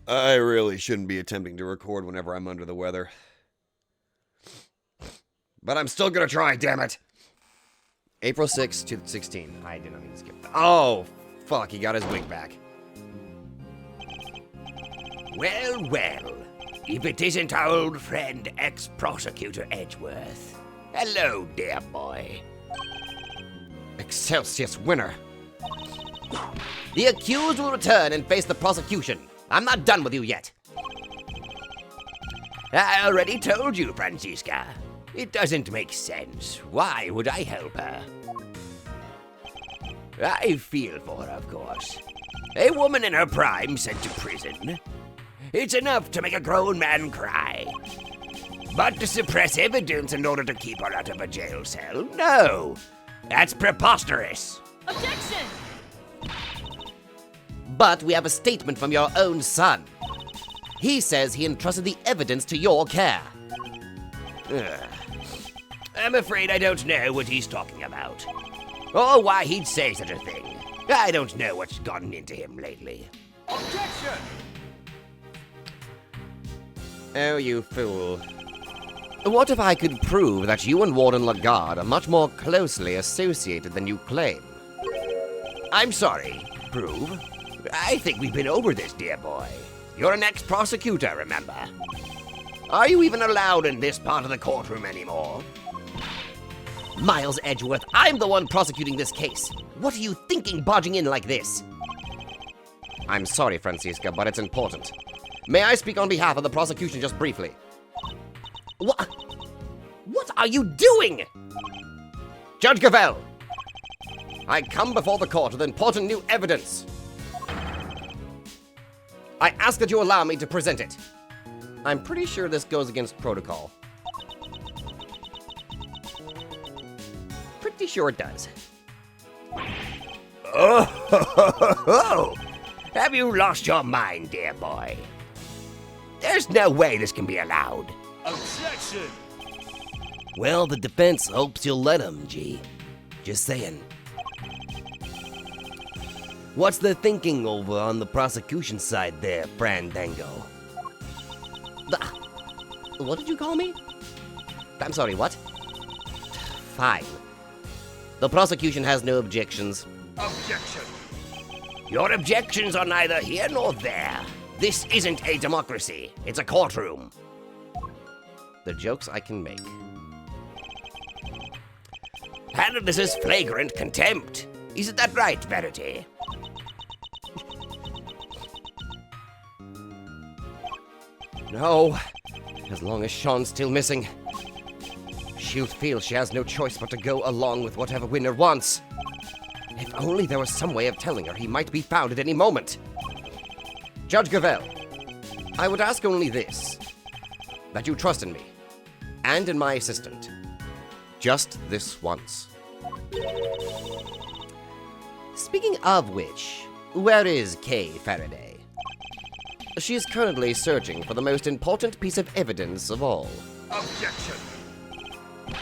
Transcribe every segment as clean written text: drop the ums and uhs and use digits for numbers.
I really shouldn't be attempting to record whenever I'm under the weather. But I'm still gonna try, damn it! April 6th to 16. I did not mean to skip that. Oh, fuck, he got his wig back. Well, well, if it isn't our old friend, ex-prosecutor Edgeworth. Hello, dear boy. Excelsior winner. The accused will return and face the prosecution. I'm not done with you yet. I already told you, Francisca. It doesn't make sense. Why would I help her? I feel for her, of course. A woman in her prime sent to prison. It's enough to make a grown man cry. But to suppress evidence in order to keep her out of a jail cell? No! That's preposterous! Objection! But we have a statement from your own son. He says he entrusted the evidence to your care. I'm afraid I don't know what he's talking about. Or why he'd say such a thing. I don't know what's gotten into him lately. Objection! Oh, you fool. What if I could prove that you and Warden Lagarde are much more closely associated than you claim? I'm sorry. Prove? I think we've been over this, dear boy. You're an ex-prosecutor, remember? Are you even allowed in this part of the courtroom anymore? Miles Edgeworth, I'm the one prosecuting this case. What are you thinking barging in like this? I'm sorry, Francisca, but it's important. May I speak on behalf of the prosecution just briefly? What? What are you doing? Judge Gavelle, I come before the court with important new evidence. I ask that you allow me to present it. I'm pretty sure this goes against protocol. Pretty sure it does. Oh, have you lost your mind, dear boy? There's no way this can be allowed. Objection! Well, the defense hopes you'll let him, G. Just saying. What's the thinking over on the prosecution side there, Brandango? What did you call me? I'm sorry, what? Fine. The prosecution has no objections. Objection! Your objections are neither here nor there. This isn't a democracy. It's a courtroom. The jokes I can make. And this is flagrant contempt. Isn't that right, Verity? No. As long as Sean's still missing, she'll feel she has no choice but to go along with whatever Winner wants. If only there was some way of telling her he might be found at any moment. Judge Gavelle, I would ask only this, that you trust in me, and in my assistant. Just this once. Speaking of which, where is Kay Faraday? She is currently searching for the most important piece of evidence of all. Objection!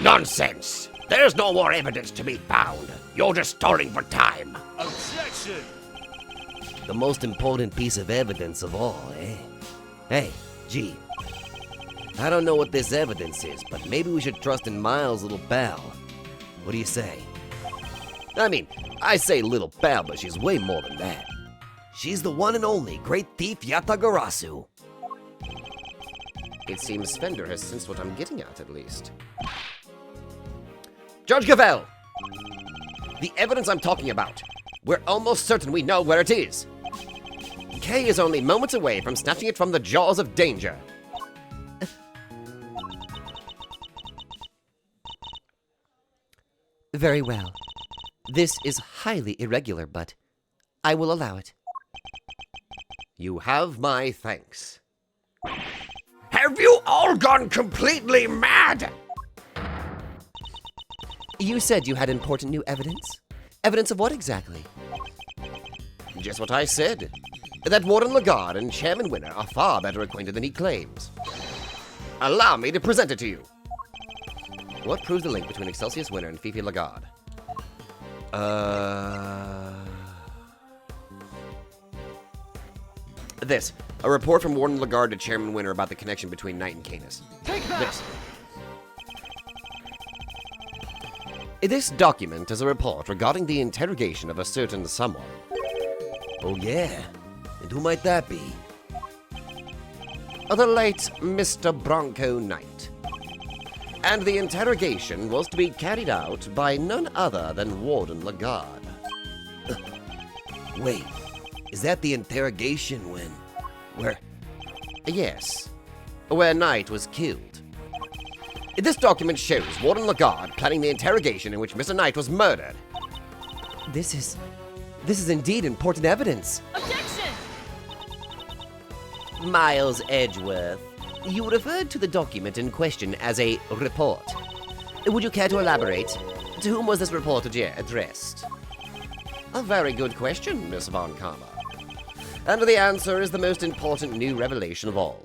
Nonsense! There's no more evidence to be found. You're just stalling for time. Objection! The most important piece of evidence of all, eh? Hey, G. I don't know what this evidence is, but maybe we should trust in Miles' little pal. What do you say? I mean, I say little pal, but she's way more than that. She's the one and only great thief Yatagarasu. It seems Fender has sensed what I'm getting at least. Judge Gavelle! The evidence I'm talking about. We're almost certain we know where it is. Kay is only moments away from snatching it from the jaws of danger. Very well. This is highly irregular, but I will allow it. You have my thanks. Have you all gone completely mad? You said you had important new evidence? Evidence of what exactly? Just what I said. That Warden Lagarde and Chairman Winner are far better acquainted than he claims. Allow me to present it to you. What proves the link between Excelsius Winner and Fifi Lagarde? This. A report from Warden Lagarde to Chairman Winner about the connection between Knight and Canis. Take that! This. This document is a report regarding the interrogation of a certain someone. Oh, yeah? And who might that be? The late Mr. Bronco Knight. And the interrogation was to be carried out by none other than Warden Lagarde. Wait, is that the interrogation where... Yes, where Knight was killed. This document shows Warden Lagarde planning the interrogation in which Mr. Knight was murdered. This is indeed important evidence. Objection! Miles Edgeworth, you referred to the document in question as a report. Would you care to elaborate? To whom was this report addressed? A very good question, Miss Von Karma. And the answer is the most important new revelation of all.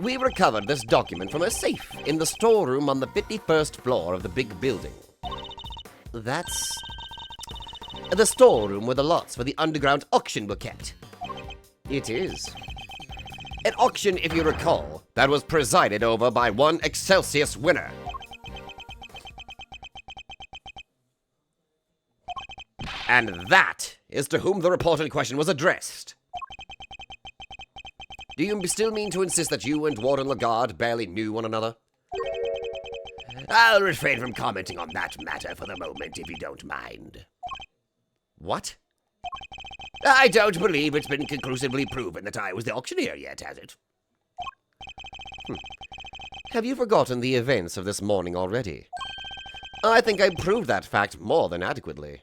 We recovered this document from a safe in the storeroom on the 51st floor of the big building. That's the storeroom where the lots for the underground auction were kept. It is. An auction, if you recall, that was presided over by one Excelsius Winner. And that is to whom the report in question was addressed. Do you still mean to insist that you and Warden Lagarde barely knew one another? I'll refrain from commenting on that matter for the moment, if you don't mind. What? I don't believe it's been conclusively proven that I was the auctioneer yet, has it? Have you forgotten the events of this morning already? I think I proved that fact more than adequately.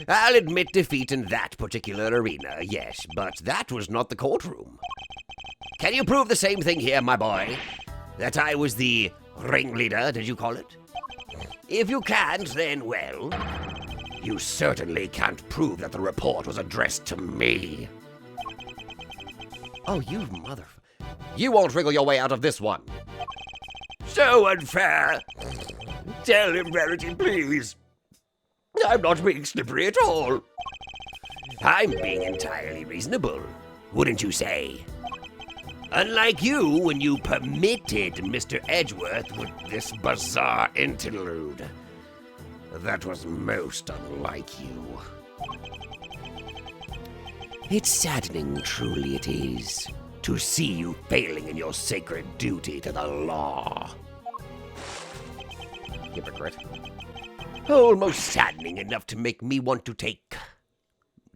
I'll admit defeat in that particular arena, yes, but that was not the courtroom. Can you prove the same thing here, my boy? That I was the ringleader, did you call it? If you can't, then, well, you certainly can't prove that the report was addressed to me. Oh, you mother... You won't wriggle your way out of this one. So unfair. Tell him, Verity, please. I'm not being slippery at all. I'm being entirely reasonable, wouldn't you say? Unlike you when you permitted Mr. Edgeworth with this bizarre interlude. That was most unlike you. It's saddening, truly it is, to see you failing in your sacred duty to the law. Hypocrite. Almost saddening enough to make me want to take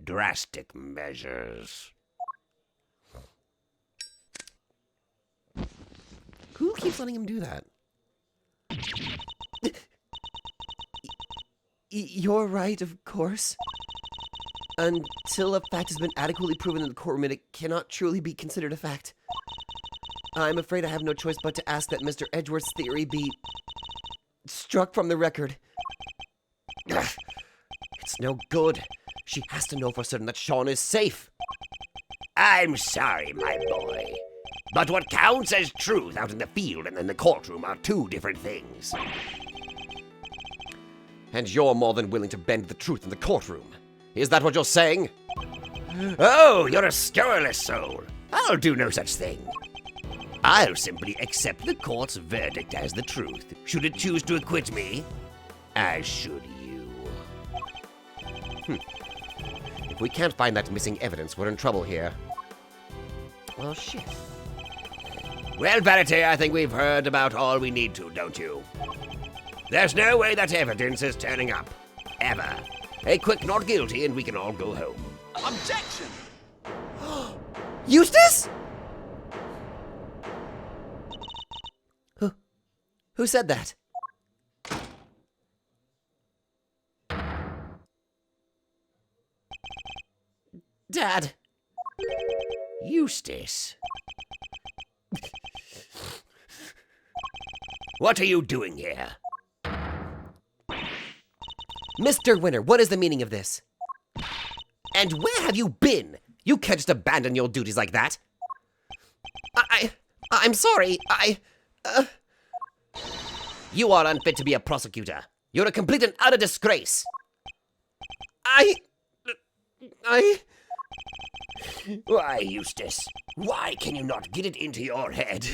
drastic measures. Who keeps letting him do that? You're right, of course. Until a fact has been adequately proven in the courtroom, it cannot truly be considered a fact. I'm afraid I have no choice but to ask that Mr. Edgeworth's theory be struck from the record. It's no good. She has to know for certain that Sean is safe. I'm sorry, my boy. But what counts as truth out in the field and in the courtroom are two different things. And you're more than willing to bend the truth in the courtroom. Is that what you're saying? Oh, you're a scurrilous soul. I'll do no such thing. I'll simply accept the court's verdict as the truth. Should it choose to acquit me, as should you. If we can't find that missing evidence, we're in trouble here. Well, shit. Well, Verity, I think we've heard about all we need to, don't you? There's no way that evidence is turning up. Ever. A quick not guilty and we can all go home. Objection! Eustace? Who said that? Dad. Eustace. What are you doing here? Mr. Winner, what is the meaning of this? And where have you been? You can't just abandon your duties like that. I'm sorry, You are unfit to be a prosecutor. You're a complete and utter disgrace. Why, Eustace? Why can you not get it into your head?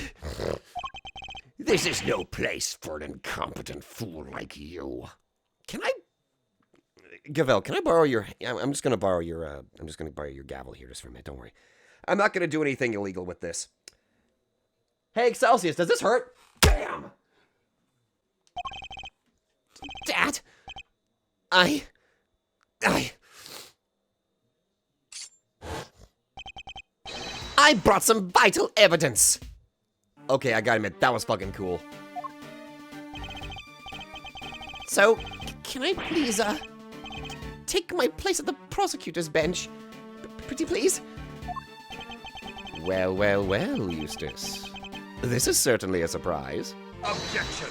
This is no place for an incompetent fool like you. Gavel, can I borrow your... I'm just gonna borrow your gavel here just for a minute, don't worry. I'm not gonna do anything illegal with this. Hey, Excelsius, does this hurt? Damn! Dad? I brought some vital evidence! Okay, I gotta admit, that was fucking cool. So, can I please, take my place at the prosecutor's bench? Pretty please? Well, well, well, Eustace. This is certainly a surprise. Objection.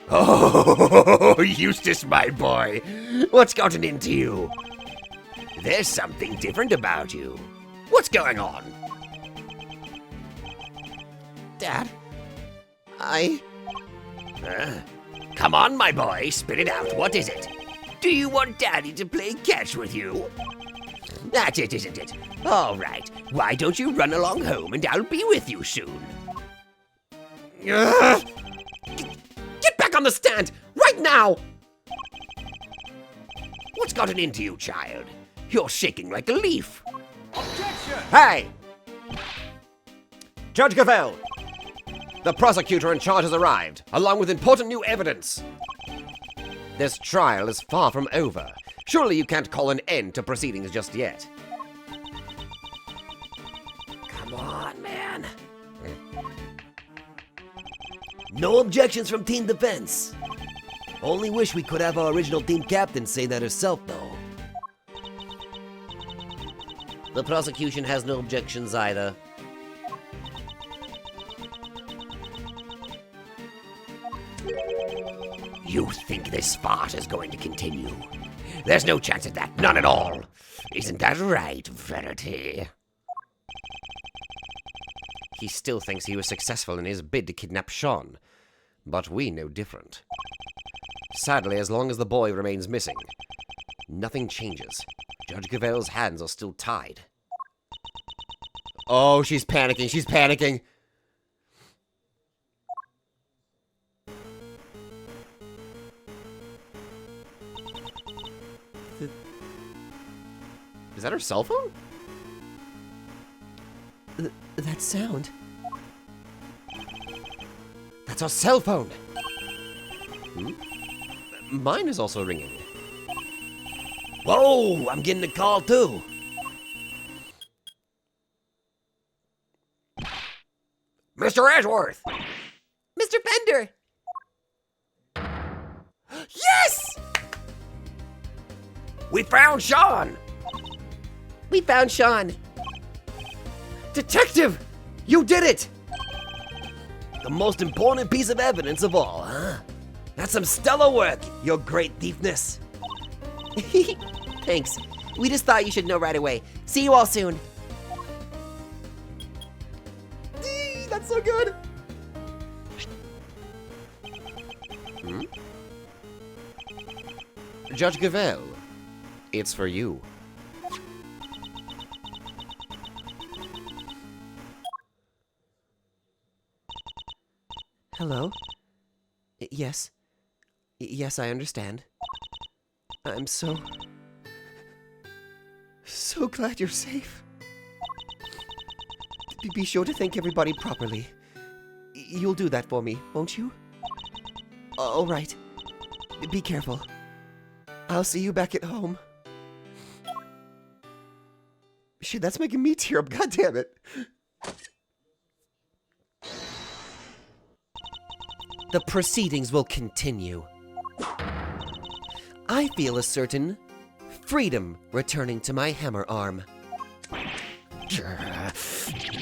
Oh, Eustace, my boy. What's gotten into you? There's something different about you. What's going on? Dad, Come on, my boy, spit it out. What is it? Do you want Daddy to play catch with you? That's it, isn't it? All right. Why don't you run along home and I'll be with you soon? Get back on the stand, right now! What's gotten into you, child? You're shaking like a leaf. Objection. Hey! Judge Gavel! The prosecutor in charge has arrived, along with important new evidence. This trial is far from over. Surely you can't call an end to proceedings just yet. Come on, man. No objections from Team Defense. Only wish we could have our original team captain say that herself, though. The prosecution has no objections either. You think this farce is going to continue? There's no chance of that, none at all. Isn't that right, Verity? He still thinks he was successful in his bid to kidnap Sean, but we know different. Sadly, as long as the boy remains missing, nothing changes. Judge Gavel's hands are still tied. Oh, she's panicking, she's panicking! Is that her cell phone? That sound. That's our cell phone! Hmm? Mine is also ringing. Whoa, I'm getting a call too. Mr. Ashworth! Mr. Bender! Yes! We found Sean! We found Sean! Detective! You did it! The most important piece of evidence of all, huh? That's some stellar work, your great thiefness. Thanks. We just thought you should know right away. See you all soon. That's so good! Hmm? Judge Gavel, it's for you. Hello? Yes. Yes, I understand. I'm so glad you're safe. Be sure to thank everybody properly. You'll do that for me, won't you? All right. Be careful. I'll see you back at home. Shit, that's making me tear up. God damn it. The proceedings will continue. I feel a certain freedom returning to my hammer arm.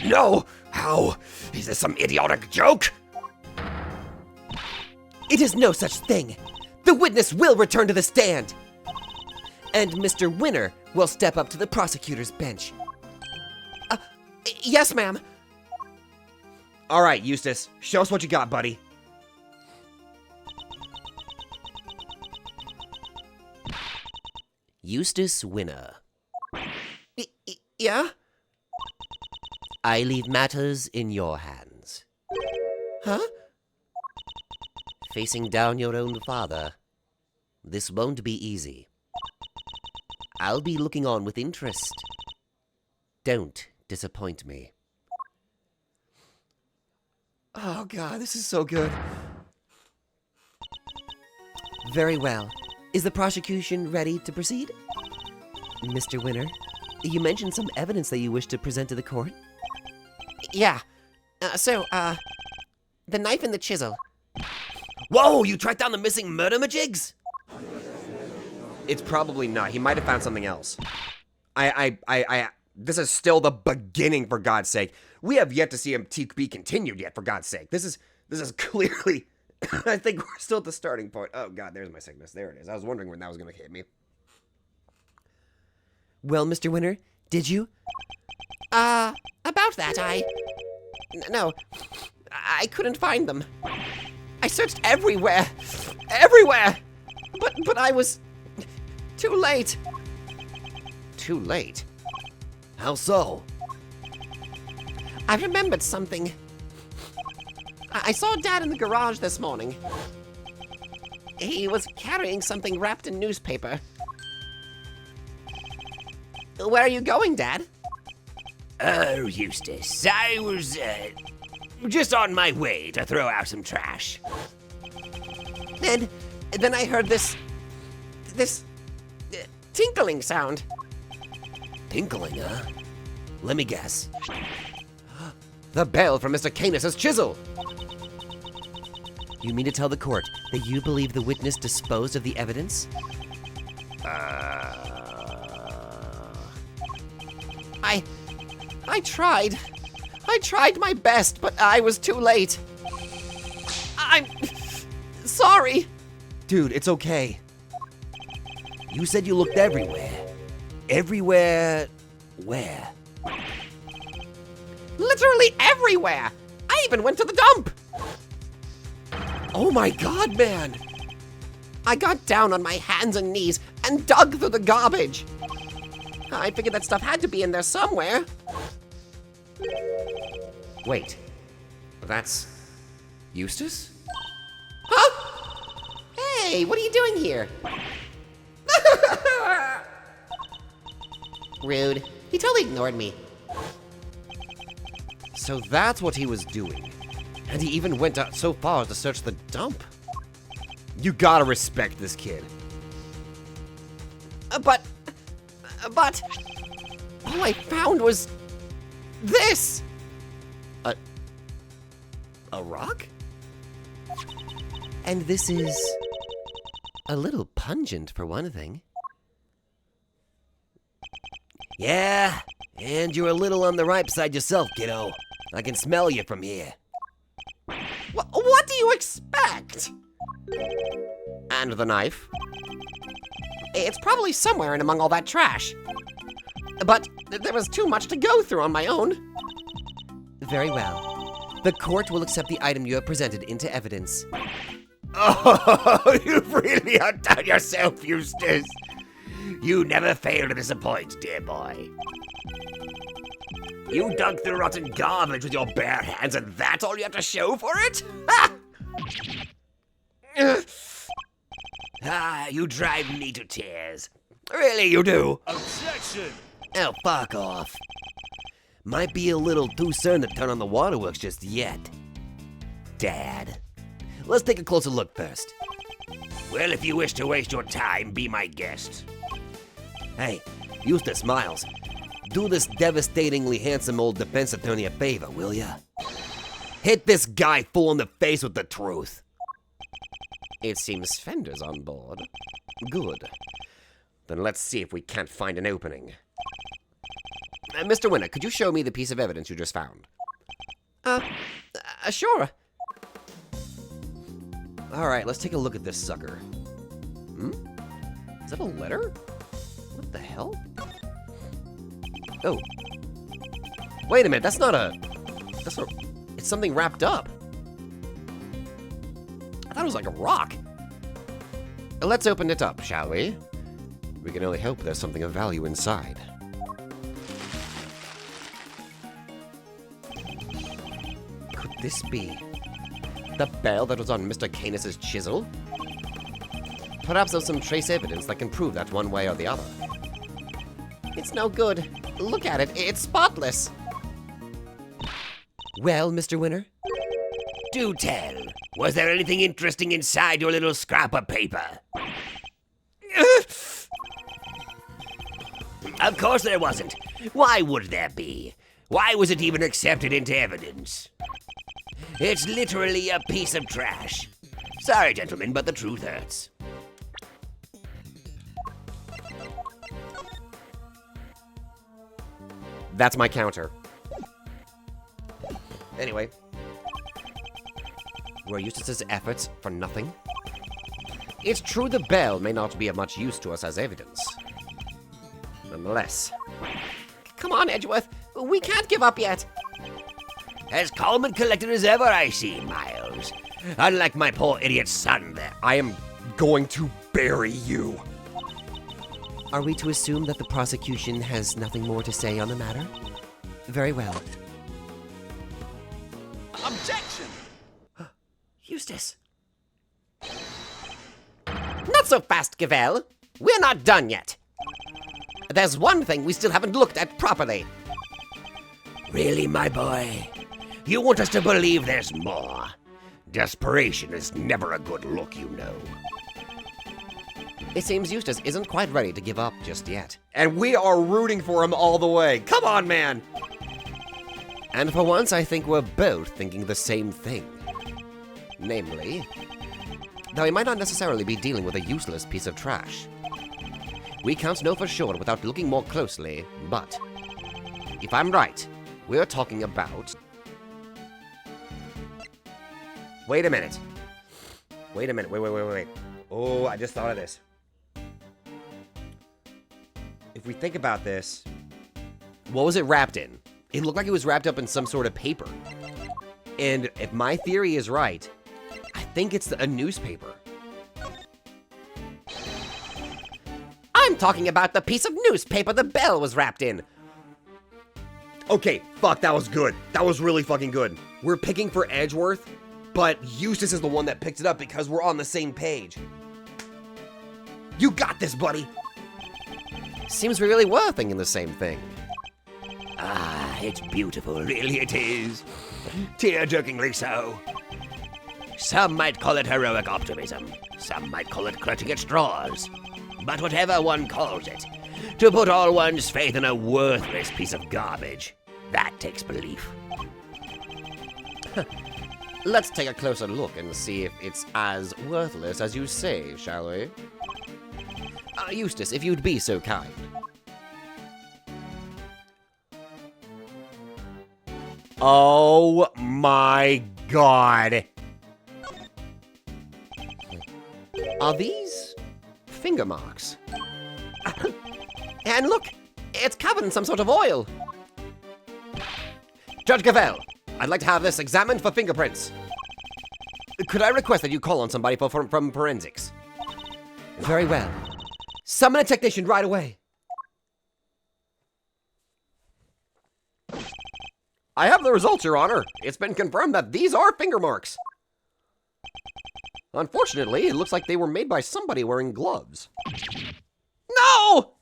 No! How? Is this some idiotic joke? It is no such thing. The witness will return to the stand. And Mr. Winner will step up to the prosecutor's bench. Yes, ma'am. All right, Eustace. Show us what you got, buddy. Eustace Winner. Yeah? I leave matters in your hands. Huh? Facing down your own father. This won't be easy. I'll be looking on with interest. Don't disappoint me. Oh, God, this is so good. Very well. Is the prosecution ready to proceed? Mr. Winner, you mentioned some evidence that you wish to present to the court. Yeah. The knife and the chisel. Whoa, you tracked down the missing murder-majigs? It's probably not. He might have found something else. This is still the beginning, for God's sake. We have yet to see him be continued yet, for God's sake. This is clearly, I think we're still at the starting point. Oh, God, there's my sickness. There it is. I was wondering when that was going to hit me. Well, Mr. Winner, did you? About that, No, I couldn't find them. I searched everywhere. Everywhere! But I was too late. Too late? How so? I remembered something. I saw Dad in the garage this morning. He was carrying something wrapped in newspaper. Where are you going, Dad? Oh, Eustace, I was, just on my way to throw out some trash. Then I heard this tinkling sound. Tinkling, huh? Let me guess. The bell from Mr. Canis's chisel. You mean to tell the court that you believe the witness disposed of the evidence? I tried. I tried my best, but I was too late. I'm sorry. Dude, it's okay. You said you looked everywhere. Everywhere... where? Literally everywhere. I even went to the dump. Oh my God, man! I got down on my hands and knees and dug through the garbage. I figured that stuff had to be in there somewhere. Wait, that's Eustace? Huh? Hey, what are you doing here? Rude. He totally ignored me. So that's what he was doing. And he even went out so far as to search the dump. You gotta respect this kid. But all I found was this. A rock? And this is a little pungent for one thing. Yeah, and you're a little on the ripe side yourself, kiddo. I can smell you from here. What do you expect? And the knife? It's probably somewhere in among all that trash. But there was too much to go through on my own. Very well. The court will accept the item you have presented into evidence. Oh, you've really outdone yourself, Eustace. You never fail to disappoint, dear boy. You dug through rotten garbage with your bare hands, and that's all you have to show for it? Ha! You drive me to tears. Really, you do. Objection! Oh, fuck off. Might be a little too soon to turn on the waterworks just yet. Dad. Let's take a closer look first. Well, if you wish to waste your time, be my guest. Hey, Eustace Miles, do this devastatingly handsome old defense attorney a favor, will ya? Hit this guy full in the face with the truth. It seems Fender's on board. Good. Then let's see if we can't find an opening. Mr. Winner, could you show me the piece of evidence you just found? Sure. All right, let's take a look at this sucker. Is that a letter? What the hell? Oh. Wait a minute, that's not... It's something wrapped up. I thought it was like a rock. Let's open it up, shall we? We can only hope there's something of value inside. Could this be the bell that was on Mr. Canis's chisel? Perhaps there's some trace evidence that can prove that one way or the other. It's no good. Look at it, it's spotless. Well, Mr. Winner? Do tell. Was there anything interesting inside your little scrap of paper? Of course there wasn't. Why would there be? Why was it even accepted into evidence? It's literally a piece of trash. Sorry, gentlemen, but the truth hurts. That's my counter. Anyway. Were Eustace's efforts for nothing? It's true the bell may not be of much use to us as evidence. Nonetheless. Come on, Edgeworth. We can't give up yet. As calm and collected as ever, I see, Miles. Unlike my poor idiot son there. I am going to bury you. Are we to assume that the prosecution has nothing more to say on the matter? Very well. Objection! Eustace. Not so fast, Gavel. We're not done yet. There's one thing we still haven't looked at properly. Really, my boy? You want us to believe there's more? Desperation is never a good look, you know. It seems Eustace isn't quite ready to give up just yet. And we are rooting for him all the way. Come on, man! And for once, I think we're both thinking the same thing. Namely, though he might not necessarily be dealing with a useless piece of trash. We can't know for sure without looking more closely, but if I'm right, we're talking about... Wait a minute. Wait. Oh, I just thought of this. If we think about this, what was it wrapped in? It looked like it was wrapped up in some sort of paper. And if my theory is right, I think it's a newspaper. I'm talking about the piece of newspaper the bell was wrapped in. Okay, fuck, that was good. That was really fucking good. We're picking for Edgeworth, but Eustace is the one that picked it up because we're on the same page. You got this, buddy. Seems we really were thinking the same thing. Ah, it's beautiful, really it is. Tear-jerkingly so. Some might call it heroic optimism. Some might call it clutching at straws. But whatever one calls it, to put all one's faith in a worthless piece of garbage, that takes belief. Let's take a closer look and see if it's as worthless as you say, shall we? Eustace, if you'd be so kind. Oh my god! Are these finger marks? And look, it's covered in some sort of oil. Judge Gavel, I'd like to have this examined for fingerprints. Could I request that you call on somebody from forensics? Very well. Summon a technician right away. I have the results, Your Honor. It's been confirmed that these are finger marks. Unfortunately, it looks like they were made by somebody wearing gloves. No!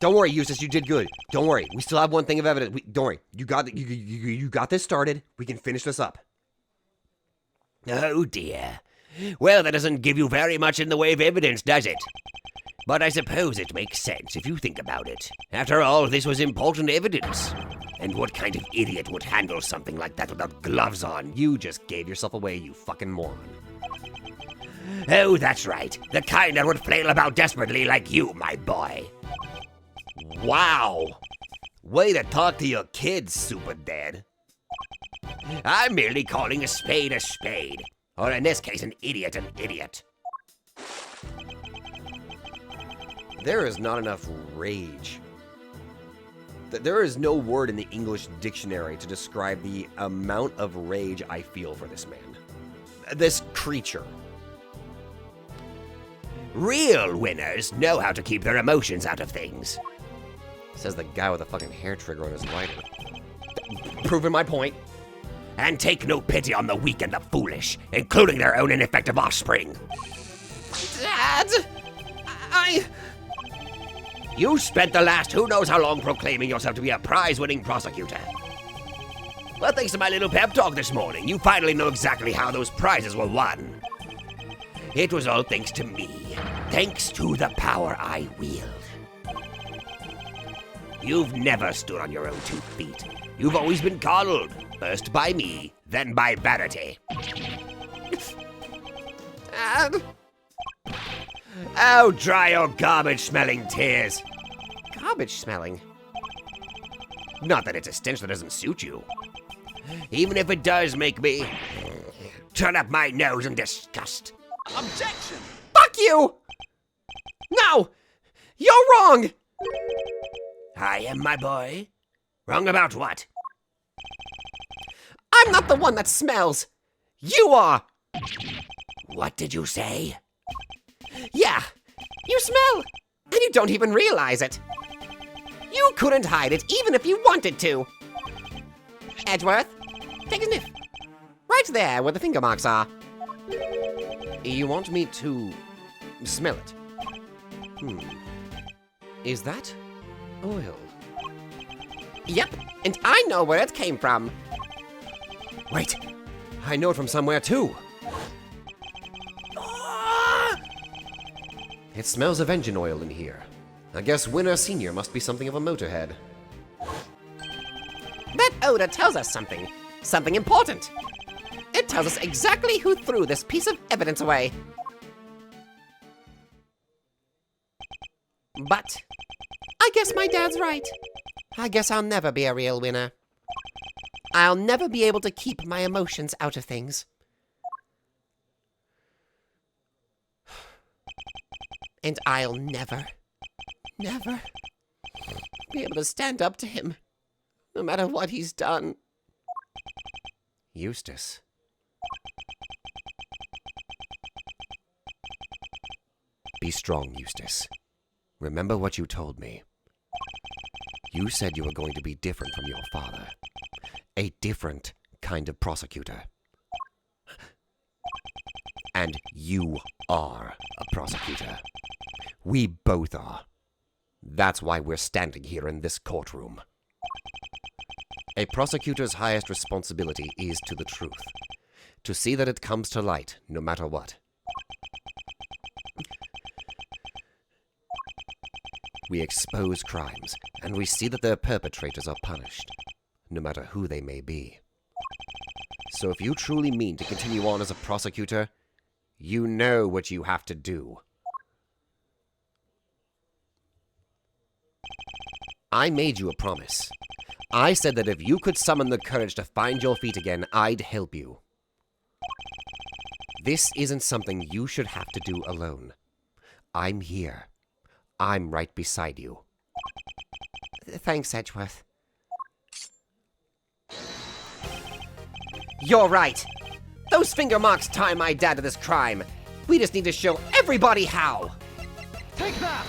Don't worry, Eustace, you did good. Don't worry, we still have one thing of evidence. Don't worry, you got this started. We can finish this up. Oh dear. Well, that doesn't give you very much in the way of evidence, does it? But I suppose it makes sense if you think about it. After all, this was important evidence. And what kind of idiot would handle something like that without gloves on? You just gave yourself away, you fucking moron. Oh, that's right. The kind that would flail about desperately like you, my boy. Wow. Way to talk to your kids, super dad. I'm merely calling a spade. Or in this case, an idiot. There is not enough rage. There is no word in the English dictionary to describe the amount of rage I feel for this man. This creature. Real winners know how to keep their emotions out of things. Says the guy with a fucking hair trigger on his lighter. Proving my point. And take no pity on the weak and the foolish, including their own ineffective offspring. Dad! You spent the last who knows how long proclaiming yourself to be a prize-winning prosecutor. Well, thanks to my little pep talk this morning, you finally know exactly how those prizes were won. It was all thanks to me, thanks to the power I wield. You've never stood on your own 2 feet. You've always been coddled, first by me, then by vanity. Dad! Oh, dry your garbage-smelling tears. Garbage smelling. Not that it's a stench that doesn't suit you. Even if it does make me turn up my nose in disgust. Objection! Fuck you! No! You're wrong! I am, my boy. Wrong about what? I'm not the one that smells. You are! What did you say? Yeah, you smell, and you don't even realize it. You couldn't hide it even if you wanted to. Edgeworth, take a sniff. Right there where the finger marks are. You want me to smell it? Is that oil? Yep, and I know where it came from. Wait, I know it from somewhere too. It smells of engine oil in here. I guess Winner Senior must be something of a motorhead. That odor tells us something. Something important. It tells us exactly who threw this piece of evidence away. But I guess my dad's right. I guess I'll never be a real winner. I'll never be able to keep my emotions out of things. And I'll never be able to stand up to him, no matter what he's done. Eustace. Be strong, Eustace. Remember what you told me. You said you were going to be different from your father. A different kind of prosecutor. And you are a prosecutor. We both are. That's why we're standing here in this courtroom. A prosecutor's highest responsibility is to the truth. To see that it comes to light, no matter what. We expose crimes, and we see that their perpetrators are punished, no matter who they may be. So if you truly mean to continue on as a prosecutor, you know what you have to do. I made you a promise. I said that if you could summon the courage to find your feet again, I'd help you. This isn't something you should have to do alone. I'm here. I'm right beside you. Thanks, Edgeworth. You're right. Those finger marks tie my dad to this crime. We just need to show everybody how. Take that!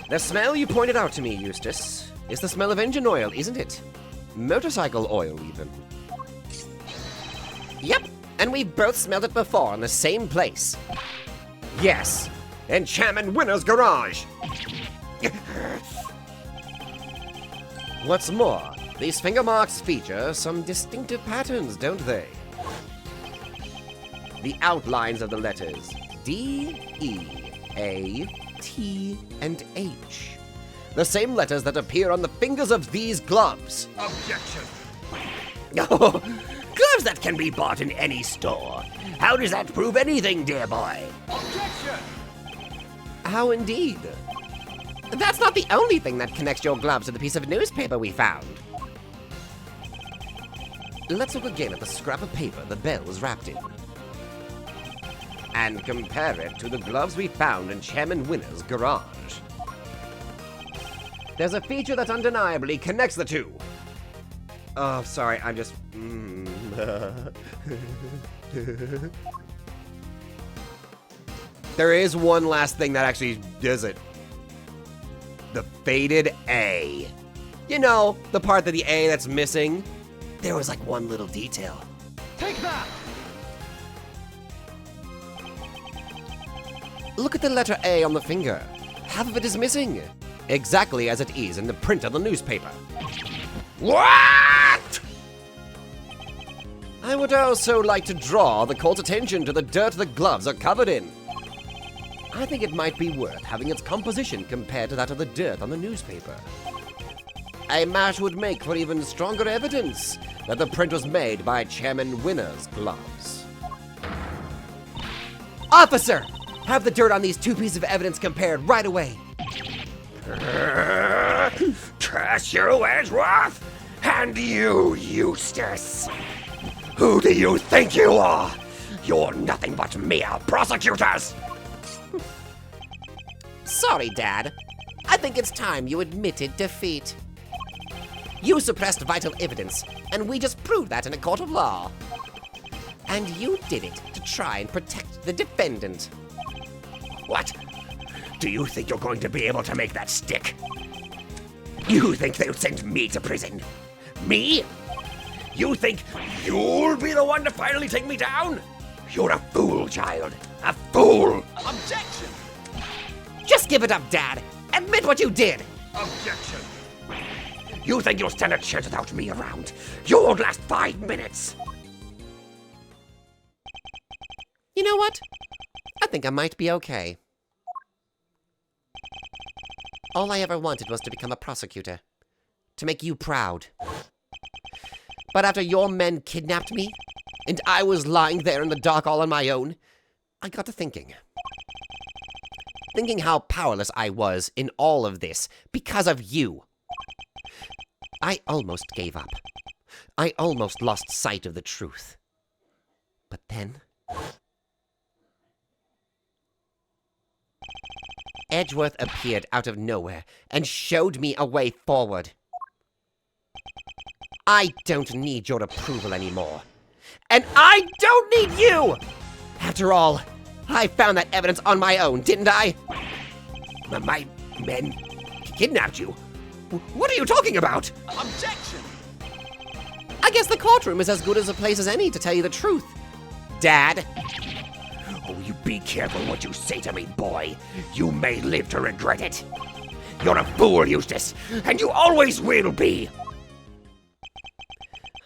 The smell you pointed out to me, Eustace, is the smell of engine oil, isn't it? Motorcycle oil, even. Yep, and we've both smelled it before in the same place. Yes, in Chairman Winner's garage. What's more, these finger marks feature some distinctive patterns, don't they? The outlines of the letters D, E, A, T, and H. The same letters that appear on the fingers of these gloves. Objection! Oh, gloves that can be bought in any store. How does that prove anything, dear boy? Objection! How indeed? That's not the only thing that connects your gloves to the piece of newspaper we found. Let's look again at the scrap of paper the bell was wrapped in. And compare it to the gloves we found in Chairman Winner's garage. There's a feature that undeniably connects the two. Oh, sorry, I'm just... There is one last thing that actually does it. The faded A. You know, the part of the A that's missing. There was like one little detail. Take that! Look at the letter A on the finger. Half of it is missing. Exactly as it is in the print of the newspaper. What? I would also like to draw the court's attention to the dirt the gloves are covered in. I think it might be worth having its composition compared to that of the dirt on the newspaper. A match would make for even stronger evidence that the print was made by Chairman Winner's gloves. Officer! Have the dirt on these two pieces of evidence compared right away. Curse you, Edgeworth! And you, Eustace! Who do you think you are? You're nothing but mere prosecutors! Sorry, Dad. I think it's time you admitted defeat. You suppressed vital evidence, and we just proved that in a court of law. And you did it to try and protect the defendant. What? Do you think you're going to be able to make that stick? You think they'll send me to prison? Me? You think you'll be the one to finally take me down? You're a fool, child. A fool! Objection! Just give it up, Dad. Admit what you did. Objection! You think you'll stand a chance without me around? You won't last 5 minutes! You know what? I think I might be okay. All I ever wanted was to become a prosecutor. To make you proud. But after your men kidnapped me, and I was lying there in the dark all on my own, I got to thinking. Thinking how powerless I was in all of this because of you. I almost gave up. I almost lost sight of the truth. But then... Edgeworth appeared out of nowhere and showed me a way forward. I don't need your approval anymore. And I don't need you! After all, I found that evidence on my own, didn't I? My men kidnapped you? What are you talking about? Objection! I guess the courtroom is as good as a place as any to tell you the truth. Dad? Oh, you be careful what you say to me, boy. You may live to regret it. You're a fool, Eustace, and you always will be.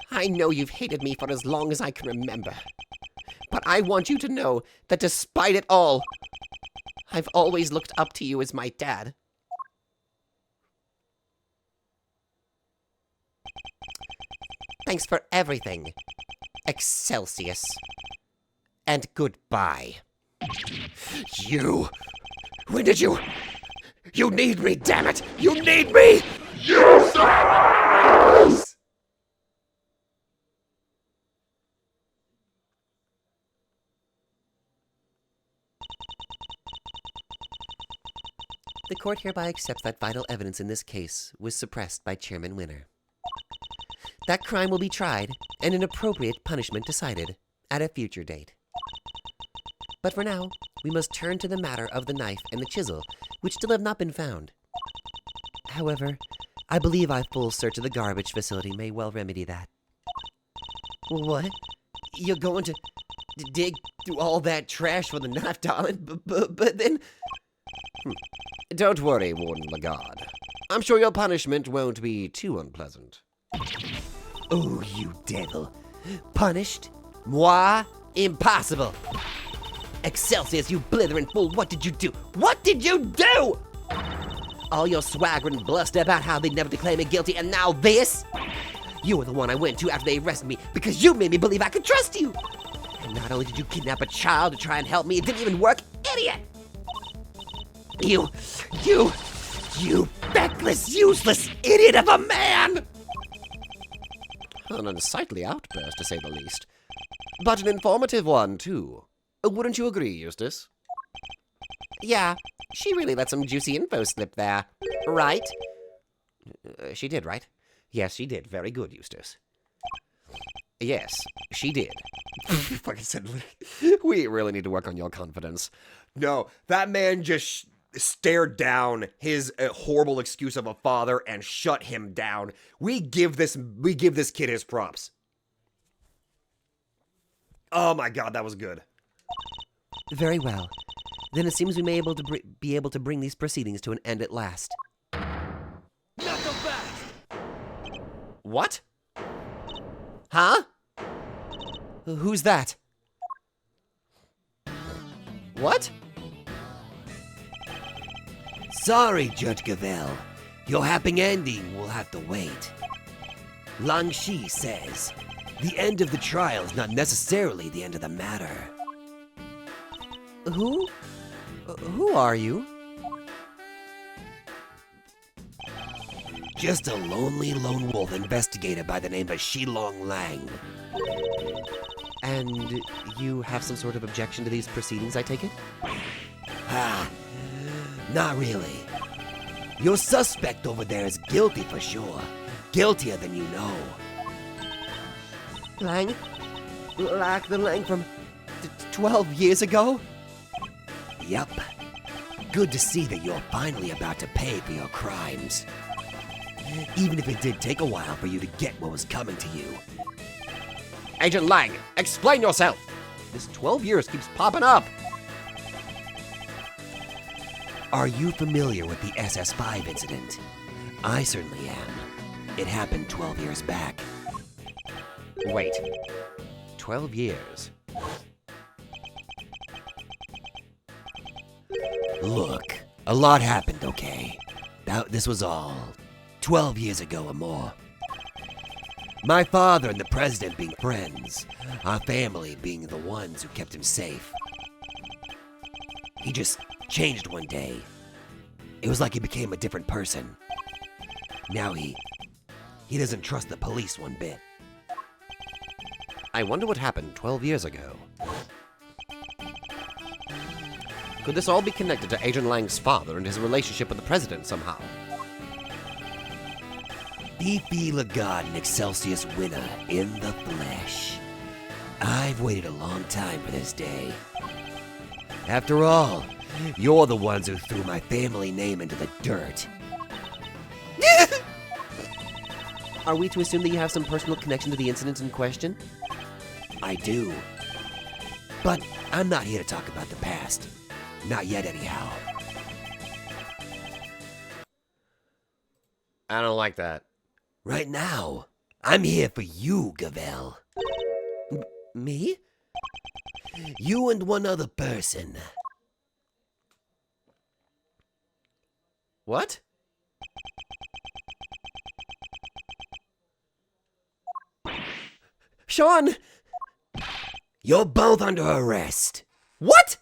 I know you've hated me for as long as I can remember. But I want you to know that despite it all, I've always looked up to you as my dad. Thanks for everything, Excelsius. And goodbye. You? When did you? You need me, damn it! You need me! Eustace! The court hereby accepts that vital evidence in this case was suppressed by Chairman Winner. That crime will be tried and an appropriate punishment decided at a future date. But for now, we must turn to the matter of the knife and the chisel, which still have not been found. However, I believe a full search of the garbage facility may well remedy that. What? You're going to dig through all that trash for the knife, darling? But then... Don't worry, Warden Lagarde. I'm sure your punishment won't be too unpleasant. Oh, you devil. Punished? Moi? Impossible! Excelsius, you blithering fool, what did you do? What did you do? All your swagger and bluster about how they'd never declare me guilty, and now this? You were the one I went to after they arrested me because you made me believe I could trust you. And not only did you kidnap a child to try and help me, it didn't even work, idiot! You feckless, useless idiot of a man! An unsightly outburst, to say the least. But an informative one, too. Wouldn't you agree, Eustace? Yeah, she really let some juicy info slip there. Right? She did, right? Yes, she did. Very good, Eustace. Yes, she did. Like I said, we really need to work on your confidence. No, that man just stared down his horrible excuse of a father and shut him down. We give this kid his props. Oh my god, that was good. Very well. Then it seems we may be able to bring these proceedings to an end at last. Not so fast! What? Huh? Who's that? What? Sorry, Judge Gavel. Your happy ending will have to wait. Lang Shi says, the end of the trial is not necessarily the end of the matter. Who? Who are you? Just a lonely lone wolf investigator by the name of Shilong Lang. And you have some sort of objection to these proceedings, I take it? Not really. Your suspect over there is guilty for sure. Guiltier than you know. Lang? Like the Lang from 12 years ago? Yup. Good to see that you're finally about to pay for your crimes. Even if it did take a while for you to get what was coming to you. Agent Lang, explain yourself! This 12 years keeps popping up! Are you familiar with the SS5 incident? I certainly am. It happened 12 years back. Wait. 12 years? Look, a lot happened, okay? This was all 12 years ago or more. My father and the president being friends, our family being the ones who kept him safe. He just changed one day. It was like he became a different person. Now he doesn't trust the police one bit. I wonder what happened 12 years ago. Could this all be connected to Agent Lang's father and his relationship with the president somehow? Beefy Lagarde and Excelsius winner in the flesh. I've waited a long time for this day. After all, you're the ones who threw my family name into the dirt. Are we to assume that you have some personal connection to the incident in question? I do. But I'm not here to talk about the past. Not yet, anyhow. I don't like that. Right now, I'm here for you, Gavel. Me? You and one other person. What? Sean! You're both under arrest. What?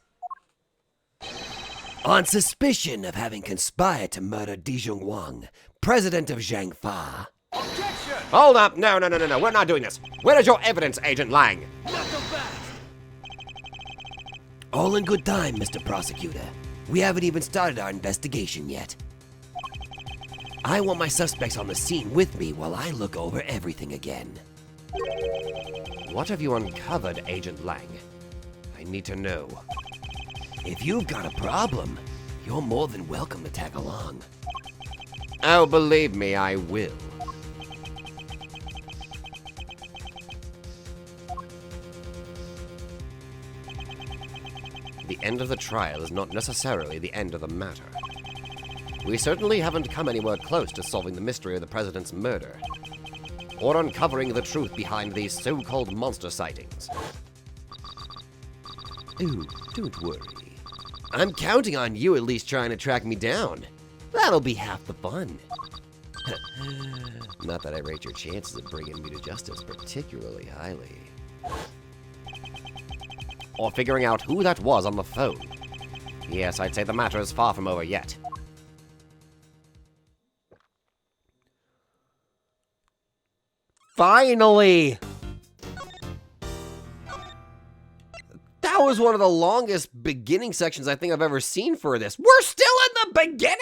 On suspicion of having conspired to murder Dijong Wang, president of Zhang Fa. Objection! Hold up! No, we're not doing this. Where is your evidence, Agent Lang? Not so fast! All in good time, Mr. Prosecutor. We haven't even started our investigation yet. I want my suspects on the scene with me while I look over everything again. What have you uncovered, Agent Lang? I need to know. If you've got a problem, you're more than welcome to tag along. Oh, believe me, I will. The end of the trial is not necessarily the end of the matter. We certainly haven't come anywhere close to solving the mystery of the president's murder, or uncovering the truth behind these so-called monster sightings. Ooh, don't worry. I'm counting on you at least trying to track me down. That'll be half the fun. Not that I rate your chances of bringing me to justice particularly highly. Or figuring out who that was on the phone. Yes, I'd say the matter is far from over yet. Finally! That was one of the longest beginning sections I think I've ever seen for this. We're still in the beginning?!